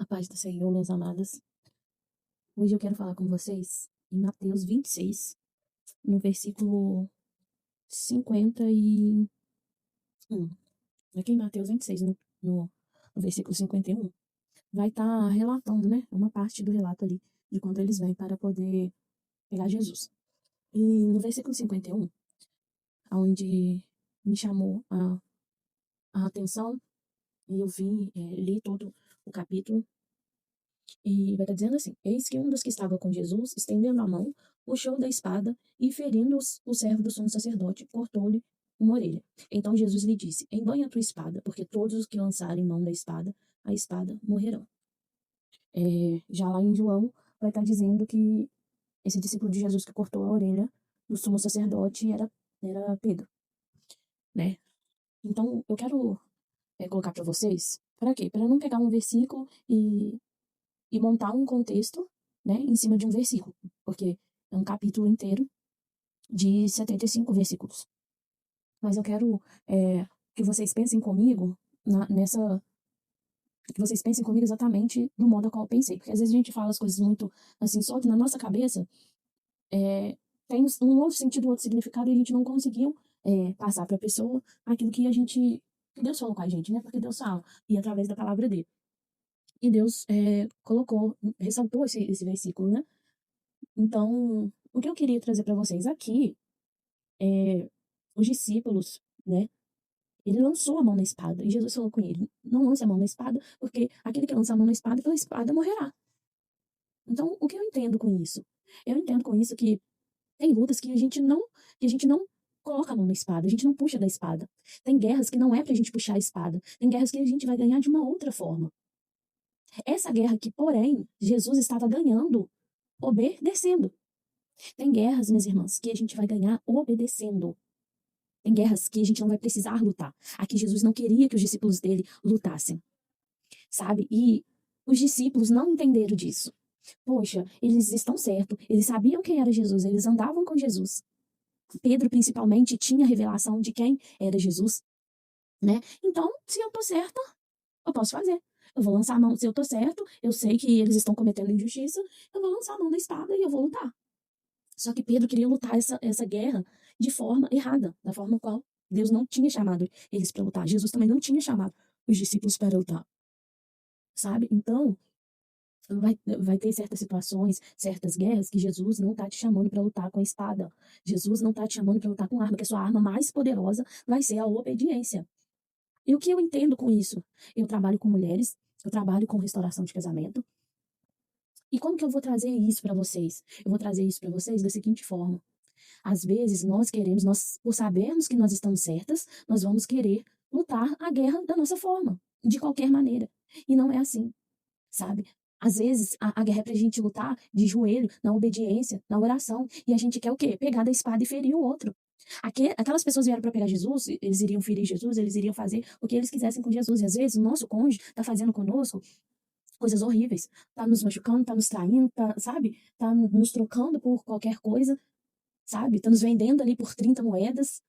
A paz do Senhor, minhas amadas. Hoje eu quero falar com vocês em Mateus 26, no versículo 51. Aqui em Mateus 26, no versículo 51, vai estar relatando, né? Uma parte do relato ali, de quando eles vêm para poder pegar Jesus. E no versículo 51, onde me chamou a atenção, e eu li todo o capítulo. E vai estar dizendo assim: Eis que um dos que estava com Jesus, estendendo a mão, puxou da espada e, ferindo o servo do sumo sacerdote, cortou-lhe uma orelha. Então Jesus lhe disse: Embanha a tua espada, porque todos os que lançarem mão da espada, a espada morrerão. Já lá em João, vai estar dizendo que esse discípulo de Jesus que cortou a orelha do sumo sacerdote era Pedro, né? Então eu quero colocar para vocês, para quê? Para não pegar um versículo e montar um contexto, né, em cima de um versículo, porque é um capítulo inteiro de 75 versículos. Mas eu quero que vocês pensem comigo que vocês pensem comigo exatamente do modo a qual eu pensei, porque às vezes a gente fala as coisas muito assim, só que na nossa cabeça tem um outro sentido, um outro significado, e a gente não conseguiu passar para a pessoa aquilo que que Deus falou com a gente, né? Porque Deus fala, e através da palavra dele. E Deus ressaltou esse versículo, né? Então, o que eu queria trazer para vocês aqui é os discípulos, né? Ele lançou a mão na espada e Jesus falou com ele: Não lance a mão na espada, porque aquele que lança a mão na espada, pela espada morrerá. Então, o que eu entendo com isso? Eu entendo com isso que tem lutas que a gente não coloca a mão na espada, a gente não puxa da espada. Tem guerras que não é pra gente puxar a espada, tem guerras que a gente vai ganhar de uma outra forma. Essa guerra que, porém, Jesus estava ganhando, obedecendo. Tem guerras, minhas irmãs, que a gente vai ganhar obedecendo. Tem guerras que a gente não vai precisar lutar. Aqui Jesus não queria que os discípulos dele lutassem, sabe? E os discípulos não entenderam disso. Poxa, eles estão certos, eles sabiam quem era Jesus, eles andavam com Jesus. Pedro, principalmente, tinha revelação de quem era Jesus, né? Então, se eu tô certa, eu posso fazer. Eu vou lançar a mão, se eu tô certo, eu sei que eles estão cometendo injustiça, eu vou lançar a mão da espada e eu vou lutar. Só que Pedro queria lutar essa guerra de forma errada, da forma qual Deus não tinha chamado eles para lutar. Jesus também não tinha chamado os discípulos para lutar, sabe? Então, vai ter certas situações, certas guerras que Jesus não está te chamando para lutar com a espada. Jesus não está te chamando para lutar com arma, que a sua arma mais poderosa vai ser a obediência. E o que eu entendo com isso? Eu trabalho com mulheres, eu trabalho com restauração de casamento. E como que eu vou trazer isso para vocês? Eu vou trazer isso para vocês da seguinte forma. Às vezes nós, por sabermos que nós estamos certas, nós vamos querer lutar a guerra da nossa forma, de qualquer maneira. E não é assim, sabe? Às vezes a guerra é pra gente lutar de joelho, na obediência, na oração. E a gente quer o quê? Pegar da espada e ferir o outro. Aquelas pessoas vieram para pegar Jesus, eles iriam ferir Jesus, eles iriam fazer o que eles quisessem com Jesus. E às vezes o nosso cônjuge tá fazendo conosco coisas horríveis. Tá nos machucando, tá nos traindo, tá, sabe? Tá nos trocando por qualquer coisa, sabe? Tá nos vendendo ali por 30 moedas.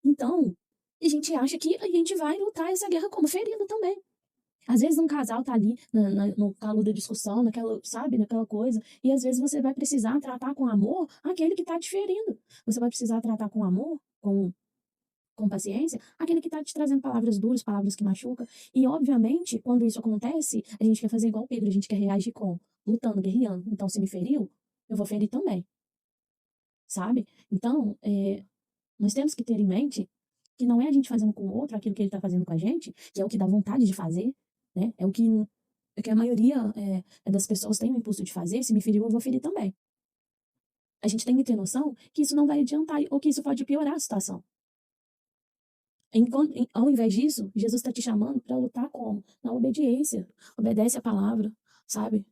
Então, a gente acha que a gente vai lutar essa guerra como ferindo também. Às vezes um casal tá ali no calor da discussão, naquela, sabe, naquela coisa, e às vezes você vai precisar tratar com amor aquele que tá te ferindo. Você vai precisar tratar com amor, com paciência, aquele que tá te trazendo palavras duras, palavras que machucam. E, obviamente, quando isso acontece, a gente quer fazer igual o Pedro, a gente quer reagir como? Lutando, guerreando. Então, se me feriu, eu vou ferir também, sabe? Então, nós temos que ter em mente que não é a gente fazendo com o outro aquilo que ele tá fazendo com a gente, que é o que dá vontade de fazer, né? É que a maioria das pessoas tem o impulso de fazer, se me feriu, eu vou ferir também. A gente tem que ter noção que isso não vai adiantar, ou que isso pode piorar a situação. Ao invés disso, Jesus está te chamando para lutar como? Na obediência. Obedece a palavra, sabe?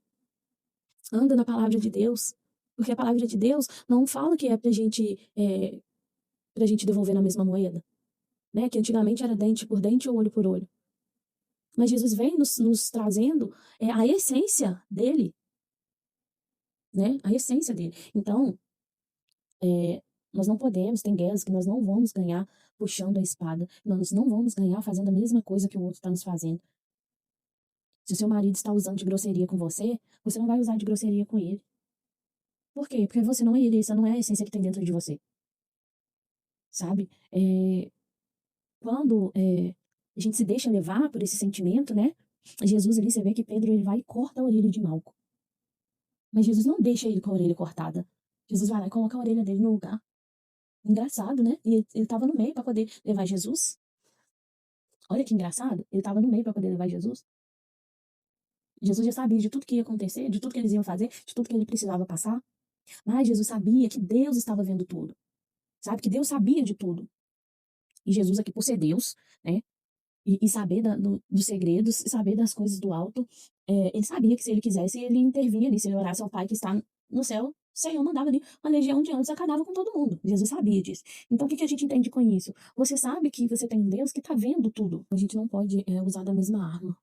Anda na palavra de Deus. Porque a palavra de Deus não fala que é pra gente devolver na mesma moeda, né? Que antigamente era dente por dente ou olho por olho. Mas Jesus vem nos trazendo a essência dele, né? A essência dele. Então, nós não podemos, tem guerras que nós não vamos ganhar puxando a espada, nós não vamos ganhar fazendo a mesma coisa que o outro está nos fazendo. Se o seu marido está usando de grosseria com você, você não vai usar de grosseria com ele. Por quê? Porque você não é ele, essa não é a essência que tem dentro de você, sabe? Quando a gente se deixa levar por esse sentimento, né? Jesus ali, você vê que Pedro ele vai e corta a orelha de Malco. Mas Jesus não deixa ele com a orelha cortada. Jesus vai lá e coloca a orelha dele no lugar. Engraçado, né? E ele estava no meio para poder levar Jesus. Olha que engraçado. Ele estava no meio para poder levar Jesus. Jesus já sabia de tudo que ia acontecer, de tudo que eles iam fazer, de tudo que ele precisava passar. Mas Jesus sabia que Deus estava vendo tudo. Sabe? Que Deus sabia de tudo. E Jesus aqui, por ser Deus, né? E saber dos segredos, e saber das coisas do alto, ele sabia que se ele quisesse, ele intervinha ali. Se ele orasse ao Pai que está no céu, o Senhor mandava ali uma legião de anjos, acabava com todo mundo. Jesus sabia disso. Então, o que a gente entende com isso? Você sabe que você tem um Deus que está vendo tudo. A gente não pode usar da mesma arma,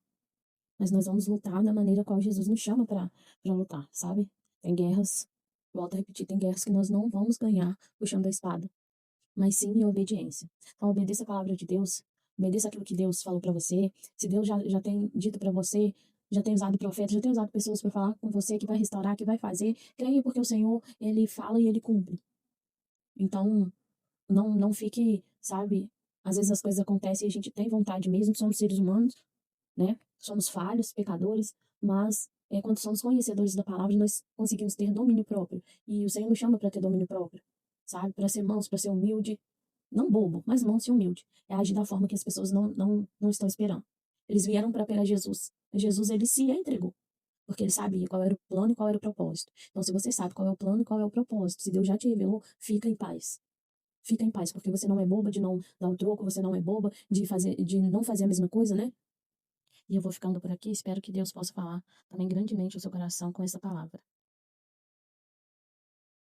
mas nós vamos lutar da maneira qual Jesus nos chama para lutar, sabe? Tem guerras, volto a repetir, tem guerras que nós não vamos ganhar puxando a espada, mas sim em obediência. Então, obedeça a palavra de Deus, obedeça aquilo que Deus falou para você. Se Deus já tem dito para você, já tem usado profetas, já tem usado pessoas para falar com você, que vai restaurar, que vai fazer, creia, porque o Senhor, ele fala e ele cumpre. Então, não fique, sabe, às vezes as coisas acontecem e a gente tem vontade mesmo, somos seres humanos, né? Somos falhos, pecadores, mas quando somos conhecedores da palavra, nós conseguimos ter domínio próprio. E o Senhor nos chama para ter domínio próprio, sabe? Para ser manso, para ser humilde, não bobo, mas manso e humilde. É agir da forma que as pessoas não estão esperando. Eles vieram para pegar Jesus. Mas Jesus, ele se entregou. Porque ele sabia qual era o plano e qual era o propósito. Então, se você sabe qual é o plano e qual é o propósito, se Deus já te revelou, fica em paz. Fica em paz, porque você não é boba de não dar o troco, você não é boba de não fazer a mesma coisa, né? E eu vou ficando por aqui, espero que Deus possa falar também grandemente ao seu coração com essa palavra.